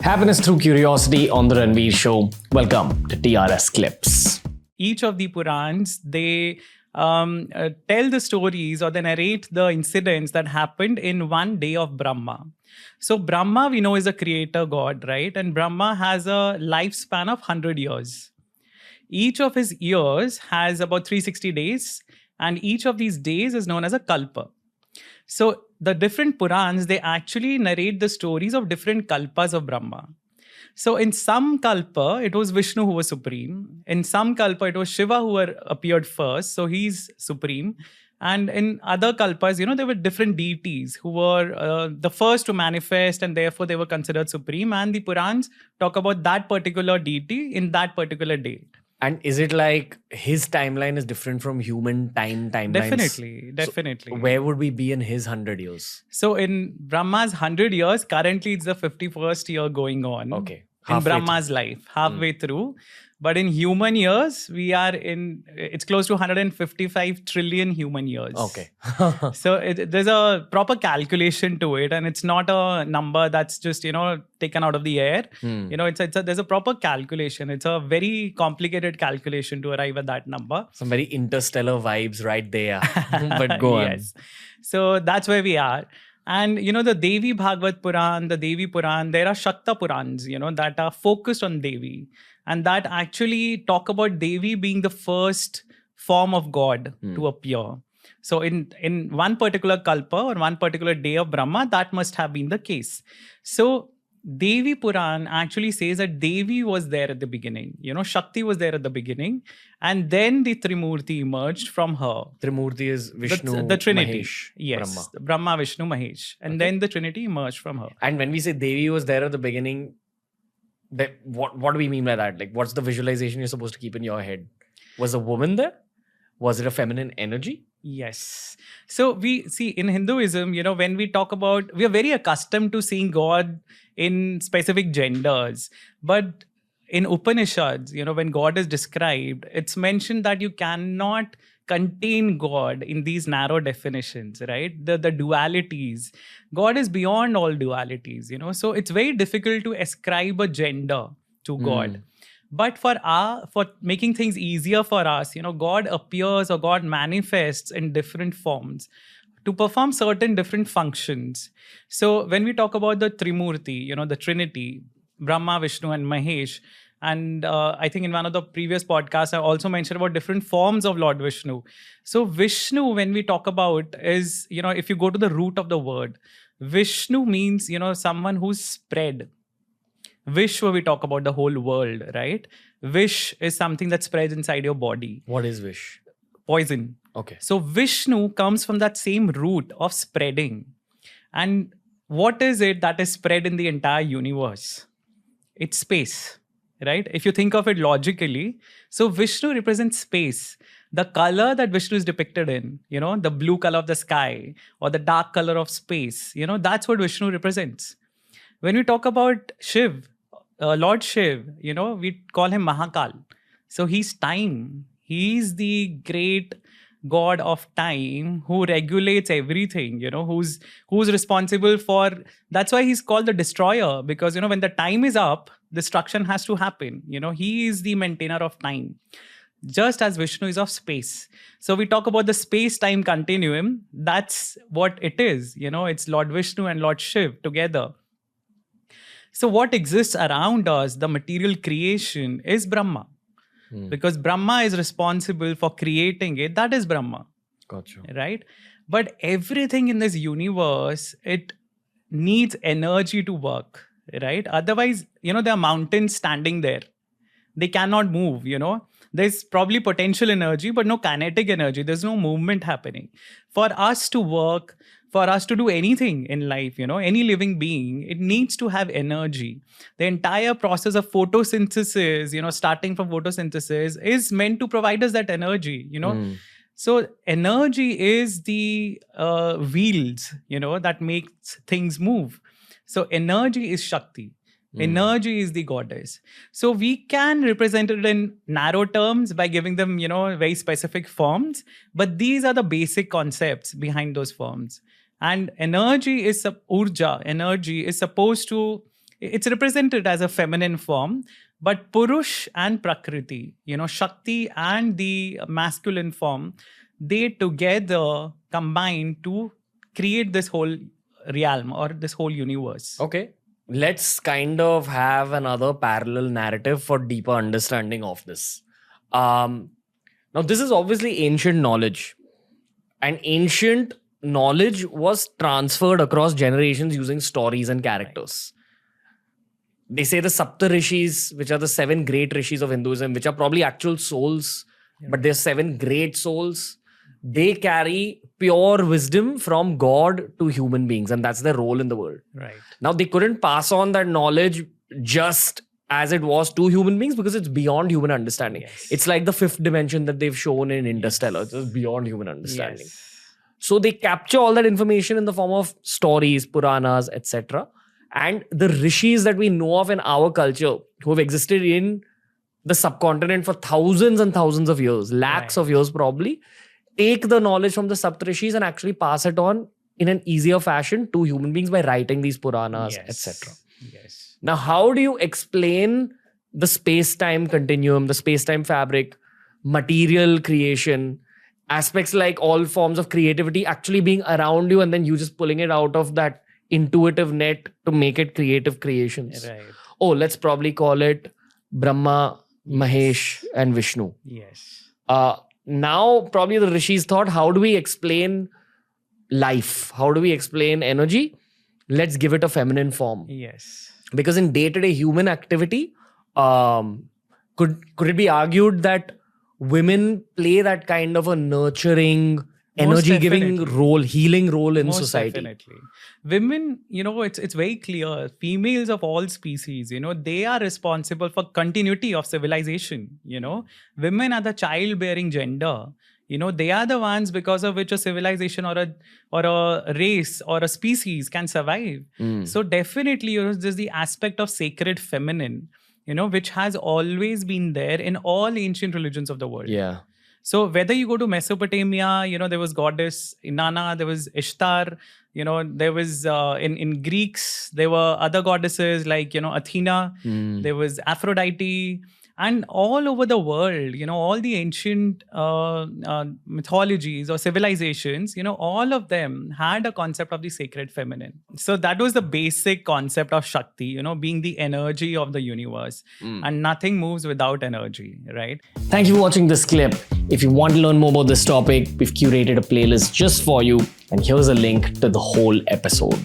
Happiness through curiosity on the Ranveer Show. Welcome to TRS Clips. Each of the Purans, they tell the stories or they narrate the incidents that happened in one day of Brahma. So Brahma, we know, is a creator god, right? And Brahma has a lifespan of 100 years. Each of his years has about 360 days, and each of these days is known as a kalpa. So the different Purans, they actually narrate the stories of different kalpas of Brahma. So in some kalpa, it was Vishnu who was supreme. In some kalpa, it was Shiva who appeared first. So he's supreme. And in other kalpas, there were different deities who were the first to manifest, and therefore they were considered supreme. And the Purans talk about that particular deity in that particular day. And is it like his timeline is different from human timelines? Definitely. So where would we be in his 100 years? So in Brahma's 100 years, currently it's the 51st year going on. Okay. In Brahma's life, halfway through. But in human years, it's close to 155 trillion human years. Okay. So there's a proper calculation to it, and it's not a number that's just, taken out of the air. There's a proper calculation. It's a very complicated calculation to arrive at that number. Some very interstellar vibes right there. But go on. Yes. So that's where we are. And, the Devi Bhagavad Puran, the Devi Puran, there are Shakta Purans, that are focused on Devi. And that actually talk about Devi being the first form of God to appear. So in one particular kalpa or one particular day of Brahma, that must have been the case. So Devi Puran actually says that Devi was there at the beginning. Shakti was there at the beginning. And then the Trimurti emerged from her. Trimurti is Vishnu, the Trinity. Mahesh, Yes. Brahma, Vishnu, Mahesh. And then the Trinity emerged from her. And when we say Devi was there at the beginning, what do we mean by that? Like, what's the visualization you're supposed to keep in your head? Was a woman there? Was it a feminine energy? Yes. So we see in Hinduism, when we talk about, we are very accustomed to seeing God in specific genders. But in Upanishads, when God is described, it's mentioned that you cannot contain God in these narrow definitions, right? The dualities. God is beyond all dualities, So it's very difficult to ascribe a gender to God. But for making things easier for us, God appears or God manifests in different forms to perform certain different functions. So when we talk about the Trimurti, the Trinity, Brahma, Vishnu, and Mahesh, and I think in one of the previous podcasts, I also mentioned about different forms of Lord Vishnu. So Vishnu, when we talk about is, if you go to the root of the word, Vishnu means, someone who's spread. Vishwa, we talk about the whole world, right? Vish is something that spreads inside your body. What is Vish? Poison. Okay. So Vishnu comes from that same root of spreading. And what is it that is spread in the entire universe? It's space, right? If you think of it logically, so Vishnu represents space. The color that Vishnu is depicted in, the blue color of the sky or the dark color of space, that's what Vishnu represents. When we talk about Shiv, Lord Shiv, we call him Mahakal. So he's time. He's the great god of time who regulates everything, who's responsible for, that's why he's called the destroyer, because, when the time is up, destruction has to happen. He is the maintainer of time, just as Vishnu is of space. So we talk about the space-time continuum. That's what it is. It's Lord Vishnu and Lord Shiv together. So what exists around us, the material creation, is Brahma. Because Brahma is responsible for creating it. That is Brahma. Gotcha. Right? But everything in this universe, it needs energy to work. Right? Otherwise, there are mountains standing there. They cannot move, There's probably potential energy, but no kinetic energy. There's no movement happening. For us to work, for us to do anything in life, any living being, it needs to have energy. The entire process of photosynthesis, starting from photosynthesis, is meant to provide us that energy, So energy is the wheels, that makes things move. So energy is Shakti. Energy is the goddess. So we can represent it in narrow terms by giving them, very specific forms. But these are the basic concepts behind those forms. And energy is urja. Energy is supposed to it's represented as a feminine form, but Purush and Prakriti, Shakti and the masculine form, they together combine to create this whole realm or this whole universe. Okay. Let's kind of have another parallel narrative for deeper understanding of this. Now, this is obviously ancient knowledge. And ancient knowledge was transferred across generations using stories and characters. They say the Sapta Rishis, which are the 7 great rishis of Hinduism, which are probably actual souls, but they're 7 great souls. They carry pure wisdom from God to human beings, and that's their role in the world. Right. Now, they couldn't pass on that knowledge just as it was to human beings because it's beyond human understanding. Yes. It's like the 5th dimension that they've shown in Interstellar. It's just beyond human understanding. Yes. So they capture all that information in the form of stories, Puranas, etc. And the rishis that we know of in our culture, who have existed in the subcontinent for thousands and thousands of years, lakhs of years probably, take the knowledge from the Saptarishis and actually pass it on in an easier fashion to human beings by writing these Puranas, etc. Yes. Now, how do you explain the space-time continuum, the space-time fabric, material creation, aspects like all forms of creativity actually being around you and then you just pulling it out of that intuitive net to make it creative creations? Right. Oh, let's probably call it Brahma, Mahesh, and Vishnu. Yes. Now, probably the rishis thought, how do we explain life? How do we explain energy? Let's give it a feminine form. Yes. Because in day-to-day human activity, could it be argued that women play that kind of a nurturing, energy-giving role, healing role in society? Definitely. Women, it's very clear. Females of all species, they are responsible for continuity of civilization. Women are the childbearing gender. They are the ones because of which a civilization or a race or a species can survive. So definitely, there's the aspect of sacred feminine, which has always been there in all ancient religions of the world. Yeah. So whether you go to Mesopotamia, there was goddess Inanna, there was Ishtar, there was in Greeks, there were other goddesses like, Athena, there was Aphrodite. And all over the world, all the ancient mythologies or civilizations, all of them had a concept of the sacred feminine. So that was the basic concept of Shakti, being the energy of the universe. And nothing moves without energy, right? Thank you for watching this clip. If you want to learn more about this topic, we've curated a playlist just for you. And here's a link to the whole episode.